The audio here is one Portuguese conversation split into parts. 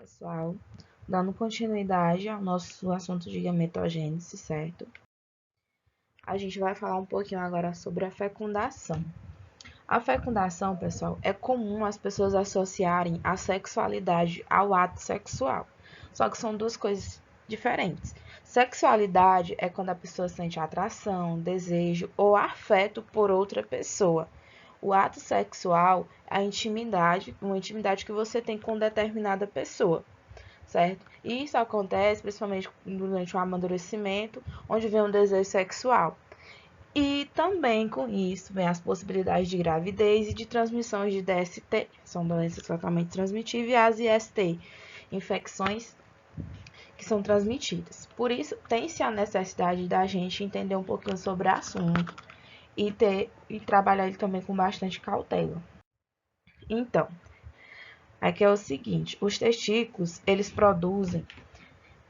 pessoal, dando continuidade ao nosso assunto de gametogênese, certo? A gente vai falar um pouquinho agora sobre a fecundação. A fecundação, pessoal, é comum as pessoas associarem a sexualidade ao ato sexual. Só que são duas coisas diferentes. Sexualidade é quando a pessoa sente atração, desejo ou afeto por outra pessoa. O ato sexual é a intimidade, uma intimidade que você tem com determinada pessoa, certo? E isso acontece principalmente durante o amadurecimento, onde vem um desejo sexual. E também com isso vem as possibilidades de gravidez e de transmissões de DST, são doenças sexualmente transmitíveis, e as IST, infecções que são transmitidas. Por isso, tem-se a necessidade da gente entender um pouquinho sobre o assunto e trabalhar ele também com bastante cautela. Então, aqui é o seguinte, os testículos, eles produzem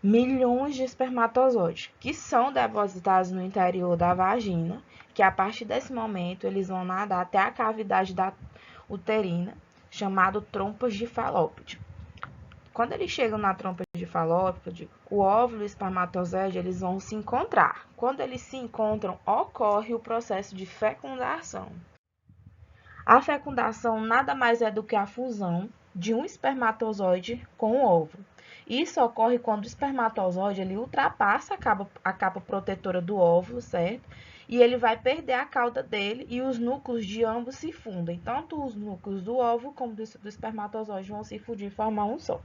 milhões de espermatozoides, que são depositados no interior da vagina, que a partir desse momento eles vão nadar até a cavidade da uterina, chamado trompas de Falópio. Quando eles chegam na trompa de Falópio, o óvulo e o espermatozoide eles vão se encontrar. Quando eles se encontram, ocorre o processo de fecundação. A fecundação nada mais é do que a fusão de um espermatozoide com o óvulo. Isso ocorre quando o espermatozoide ele ultrapassa a capa protetora do óvulo, certo? E ele vai perder a cauda dele e os núcleos de ambos se fundem. Tanto os núcleos do óvulo como do espermatozoide vão se fundir e formar um só.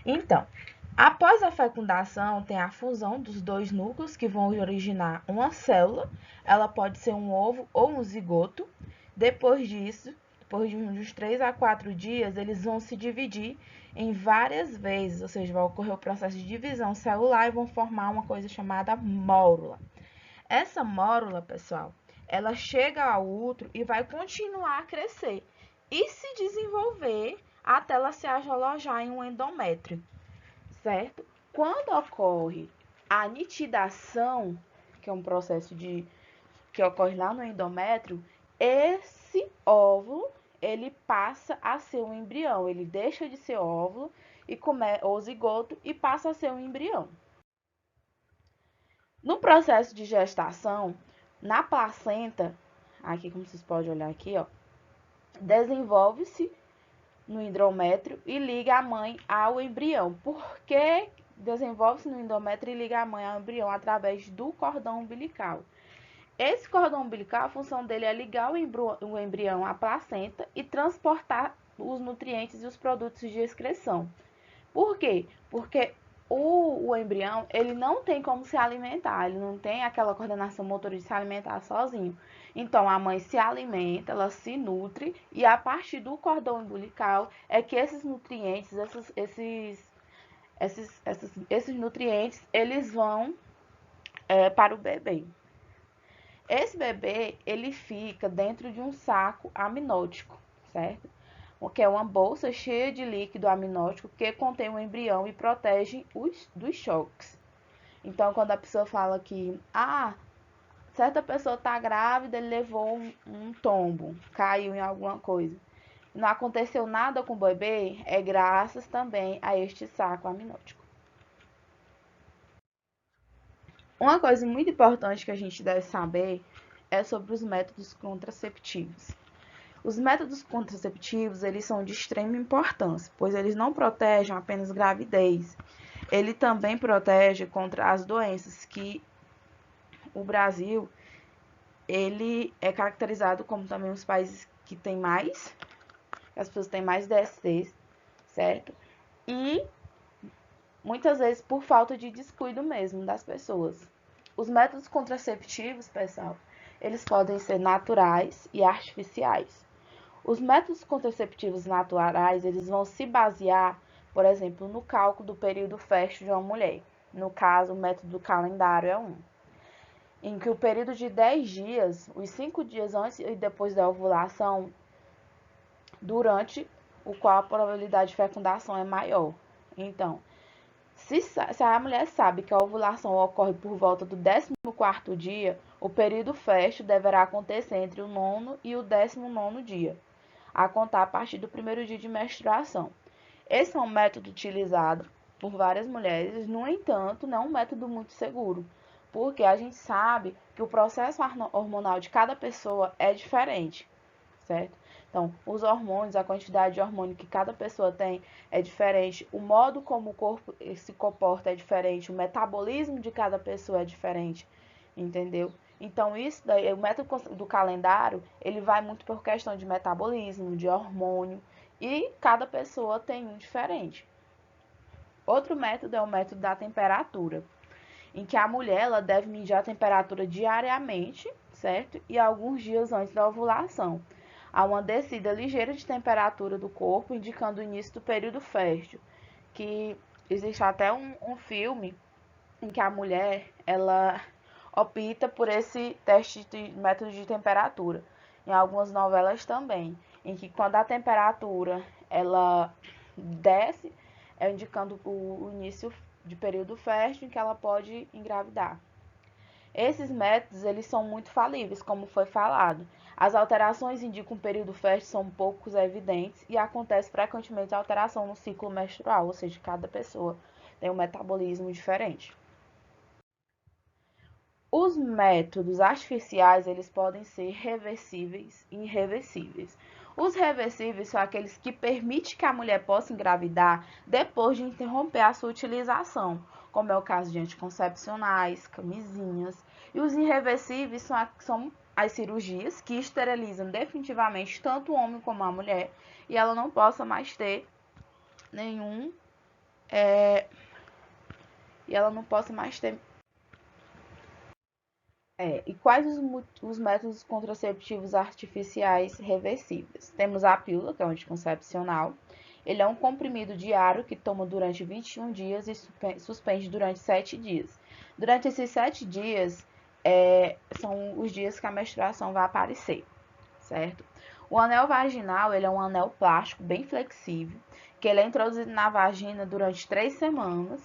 Então, após a fecundação, tem a fusão dos dois núcleos que vão originar uma célula. Ela pode ser um ovo ou um zigoto. Depois disso, depois de uns 3 a 4 dias, eles vão se dividir em várias vezes, ou seja, vai ocorrer o processo de divisão celular e vão formar uma coisa chamada mórula. Essa mórula, pessoal, ela chega ao útero e vai continuar a crescer e se desenvolver até ela se alojar em um endométrio, certo? Quando ocorre a nitidação, que é um processo que ocorre lá no endométrio, esse óvulo ele passa a ser um embrião, ele deixa de ser óvulo ou zigoto e passa a ser um embrião. No processo de gestação, na placenta, aqui como vocês podem olhar aqui, ó, desenvolve-se no endométrio e liga a mãe ao embrião. Por que desenvolve-se no endométrio e liga a mãe ao embrião? Através do cordão umbilical. Esse cordão umbilical, a função dele é ligar o embrião à placenta e transportar os nutrientes e os produtos de excreção. Por quê? Porque o embrião, ele não tem como se alimentar, ele não tem aquela coordenação motora de se alimentar sozinho. Então, a mãe se alimenta, ela se nutre, e a partir do cordão umbilical é que esses nutrientes, esses nutrientes, eles vão para o bebê. Esse bebê, ele fica dentro de um saco amniótico, certo? Que é uma bolsa cheia de líquido amniótico que contém o embrião e protege dos choques. Então, quando a pessoa fala que, certa pessoa está grávida, ele levou um tombo, caiu em alguma coisa. Não aconteceu nada com o bebê, é graças também a este saco amniótico. Uma coisa muito importante que a gente deve saber é sobre os métodos contraceptivos. Os métodos contraceptivos, eles são de extrema importância, pois eles não protegem apenas gravidez. Ele também protege contra as doenças que o Brasil, ele é caracterizado como também os países que tem mais, as pessoas têm mais DSTs, certo? E muitas vezes por falta de descuido mesmo das pessoas. Os métodos contraceptivos, pessoal, eles podem ser naturais e artificiais. Os métodos contraceptivos naturais, eles vão se basear, por exemplo, no cálculo do período fértil de uma mulher. No caso, o método do calendário é um. Em que o período de 10 dias, os 5 dias antes e depois da ovulação, durante o qual a probabilidade de fecundação é maior. Então, se a mulher sabe que a ovulação ocorre por volta do 14º dia, o período fértil deverá acontecer entre o 9º e o 19º dia, a contar a partir do primeiro dia de menstruação. Esse é um método utilizado por várias mulheres, no entanto, não é um método muito seguro, porque a gente sabe que o processo hormonal de cada pessoa é diferente, certo? Então, os hormônios, a quantidade de hormônio que cada pessoa tem é diferente, o modo como o corpo se comporta é diferente, o metabolismo de cada pessoa é diferente, entendeu? Então, isso daí, o método do calendário, ele vai muito por questão de metabolismo, de hormônio, e cada pessoa tem um diferente. Outro método é o método da temperatura, em que a mulher ela deve medir a temperatura diariamente, certo? E alguns dias antes da ovulação. Há uma descida ligeira de temperatura do corpo, indicando o início do período fértil, que existe até um filme em que a mulher ela opta por esse teste de método de temperatura. Em algumas novelas também, em que quando a temperatura ela desce, é indicando o início de período fértil em que ela pode engravidar. Esses métodos eles são muito falíveis, como foi falado. As alterações indicam um período fértil são poucos evidentes e acontece frequentemente alteração no ciclo menstrual, ou seja, cada pessoa tem um metabolismo diferente. Os métodos artificiais, eles podem ser reversíveis e irreversíveis. Os reversíveis são aqueles que permitem que a mulher possa engravidar depois de interromper a sua utilização, como é o caso de anticoncepcionais, camisinhas. E os irreversíveis são as cirurgias que esterilizam definitivamente tanto o homem como a mulher e ela não possa mais ter nenhum e ela não possa mais ter. E quais os métodos contraceptivos artificiais reversíveis? Temos a pílula, que é o anticoncepcional. Ele é um comprimido diário que toma durante 21 dias e suspende durante 7 dias. Durante esses 7 dias, são os dias que a menstruação vai aparecer, certo? O anel vaginal, ele é um anel plástico bem flexível, que ele é introduzido na vagina durante 3 semanas,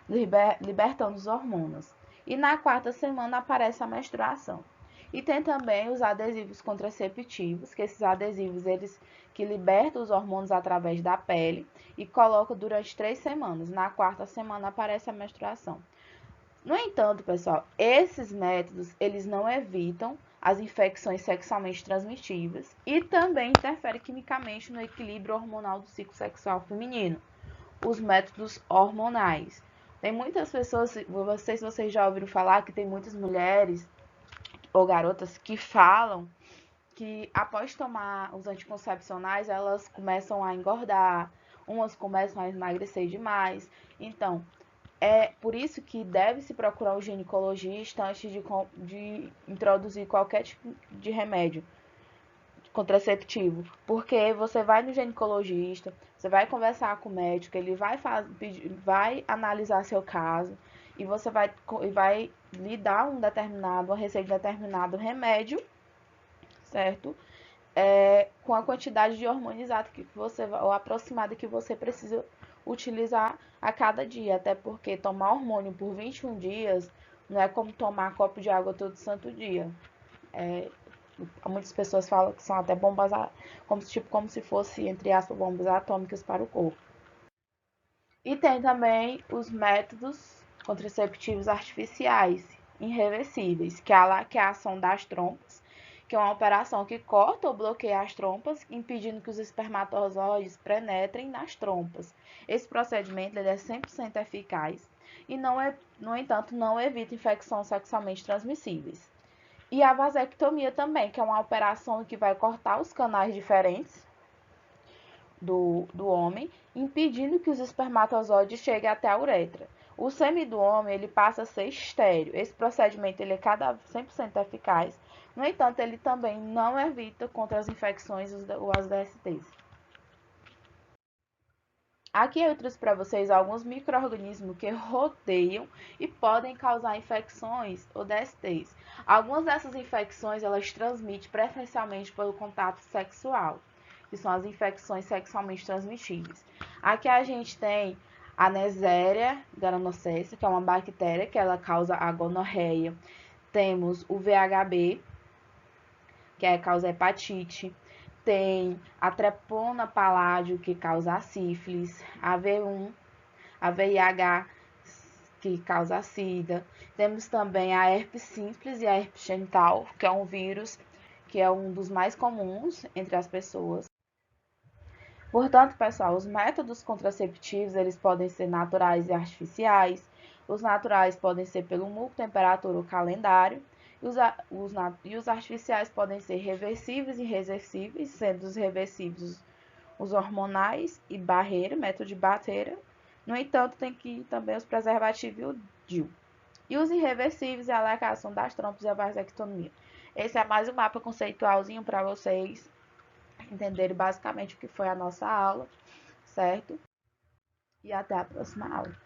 libertando os hormônios. E na quarta semana aparece a menstruação. E tem também os adesivos contraceptivos, que esses adesivos eles que libertam os hormônios através da pele e colocam durante 3 semanas. Na quarta semana aparece a menstruação. No entanto, pessoal, esses métodos eles não evitam as infecções sexualmente transmissíveis e também interferem quimicamente no equilíbrio hormonal do ciclo sexual feminino. Os métodos hormonais. Tem muitas pessoas, não sei se vocês já ouviram falar que tem muitas mulheres ou garotas que falam que após tomar os anticoncepcionais, elas começam a engordar, umas começam a emagrecer demais. Então, é por isso que deve-se procurar um ginecologista antes de introduzir qualquer tipo de remédio contraceptivo, porque você vai no ginecologista, você vai conversar com o médico, ele vai analisar seu caso e você vai lhe dar uma receita de determinado remédio, certo? Com a quantidade de hormônio exata que você, ou aproximada que você precisa utilizar a cada dia, até porque tomar hormônio por 21 dias não é como tomar copo de água todo santo dia. Muitas pessoas falam que são até bombas, como se fosse, entre aspas, bombas atômicas para o corpo. E tem também os métodos contraceptivos artificiais, irreversíveis, que é a laqueação das trompas, que é uma operação que corta ou bloqueia as trompas, impedindo que os espermatozoides penetrem nas trompas. Esse procedimento ele é 100% eficaz e, no entanto, não evita infecções sexualmente transmissíveis. E a vasectomia também, que é uma operação que vai cortar os canais diferentes do homem, impedindo que os espermatozoides cheguem até a uretra. O sêmen do homem ele passa a ser estéril. Esse procedimento ele é 100% eficaz. No entanto, ele também não evita contra as infecções ou as DSTs. Aqui eu trouxe para vocês alguns micro-organismos que rodeiam e podem causar infecções ou DSTs. Algumas dessas infecções elas transmitem preferencialmente pelo contato sexual, que são as infecções sexualmente transmissíveis. Aqui a gente tem a Neisseria gonorrhoeae, que é uma bactéria que ela causa a gonorreia. Temos o VHB, que causa hepatite. Tem a Trepona paládio, que causa a sífilis, a V1, a VIH, que causa a sida. Temos também a herpes simples e a herpes genital, que é um vírus que é um dos mais comuns entre as pessoas. Portanto, pessoal, os métodos contraceptivos, eles podem ser naturais e artificiais. Os naturais podem ser pelo muco, temperatura ou calendário. E os artificiais podem ser reversíveis e reversíveis, sendo os reversíveis os hormonais e barreira, método de barreira. No entanto, tem que também os preservativos e o DIU. E os irreversíveis é a alocação das trompas e a vasectomia. Esse é mais um mapa conceitualzinho para vocês entenderem basicamente o que foi a nossa aula, certo? E até a próxima aula.